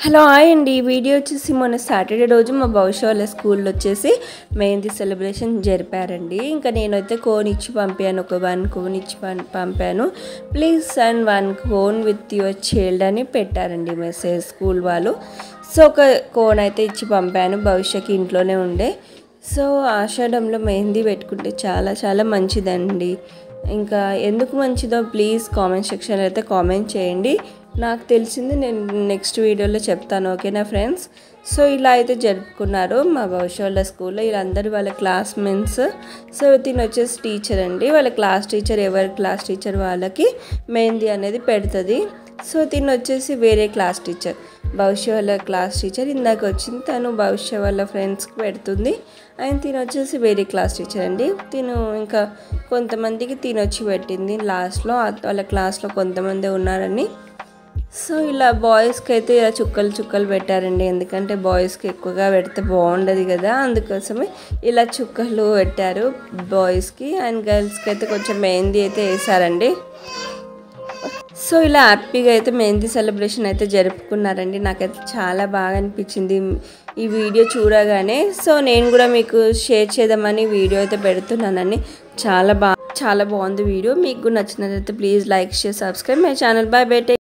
Hello hi అండి. ఈ video వచ్చేసి మొన్న సాటర్డే రోజు మా భవిష్య వాళ్ళ స్కూల్లో వచ్చేసి మెహందీ సెలబ్రేషన్ జరిపారండి. ఇంకా నేనైతే కోన్ ఇచ్చి పంపాను, ఒక 1 కోన్ ఇచ్చి పంపాను. Please send 1 cone with your child అని పెట్టారండి మెసేజ్ స్కూల్ వాళ్ళు. సో ఒక కోన్ అయితే ఇచ్చి పంపాను. భవిష్యకి ఇంట్లోనే ఉండే. సో ఆషాఢంలో మెహందీ పెట్టుకుంటే చాలా చాలా మంచిదండి. ఇంకా ఎందుకు మంచిదో ప్లీజ్ కామెంట్ సెక్షన్లో అయితే కామెంట్ చేయండి. నాకు తెలిసింది నేను నెక్స్ట్ వీడియోలో చెప్తాను. ఓకేనా ఫ్రెండ్స్? సో ఇలా అయితే జరుపుకున్నారు మా భవిష్య వాళ్ళ స్కూల్లో. వీళ్ళందరూ వాళ్ళ క్లాస్మేట్స్. సో తిను వచ్చేసి టీచర్ అండి. వాళ్ళ క్లాస్ టీచర్, ఎవరి క్లాస్ టీచర్ వాళ్ళకి మెహందీ అనేది పెడుతుంది. సో తిను వచ్చేసి వేరే క్లాస్ టీచర్, భవిష్య వాళ్ళ క్లాస్ టీచర్ ఇందాక వచ్చింది. తను భవిష్య వాళ్ళ ఫ్రెండ్స్కి పెడుతుంది. అండ్ తిను వచ్చేసి వేరే క్లాస్ టీచర్ అండి. తిను ఇంకా కొంతమందికి తినొచ్చి పెట్టింది లాస్ట్లో. వాళ్ళ క్లాస్లో కొంతమంది ఉన్నారని. సో ఇలా బాయ్స్కి అయితే ఇలా చుక్కలు చుక్కలు పెట్టారండి. ఎందుకంటే బాయ్స్కి ఎక్కువగా పెడితే బాగుండదు కదా, అందుకోసమే ఇలా చుక్కలు పెట్టారు బాయ్స్కి. అండ్ గర్ల్స్కి అయితే కొంచెం మెహందీ అయితే వేసారండి. సో ఇలా హ్యాపీగా అయితే మెహందీ సెలబ్రేషన్ అయితే జరుపుకున్నారండి. నాకైతే చాలా బాగా అనిపించింది ఈ వీడియో చూడగానే. సో నేను కూడా మీకు షేర్ చేద్దామని వీడియో అయితే పెడుతున్నానండి. చాలా బాగుంది వీడియో. మీకు నచ్చినట్లయితే please like, share, subscribe my channel. By by.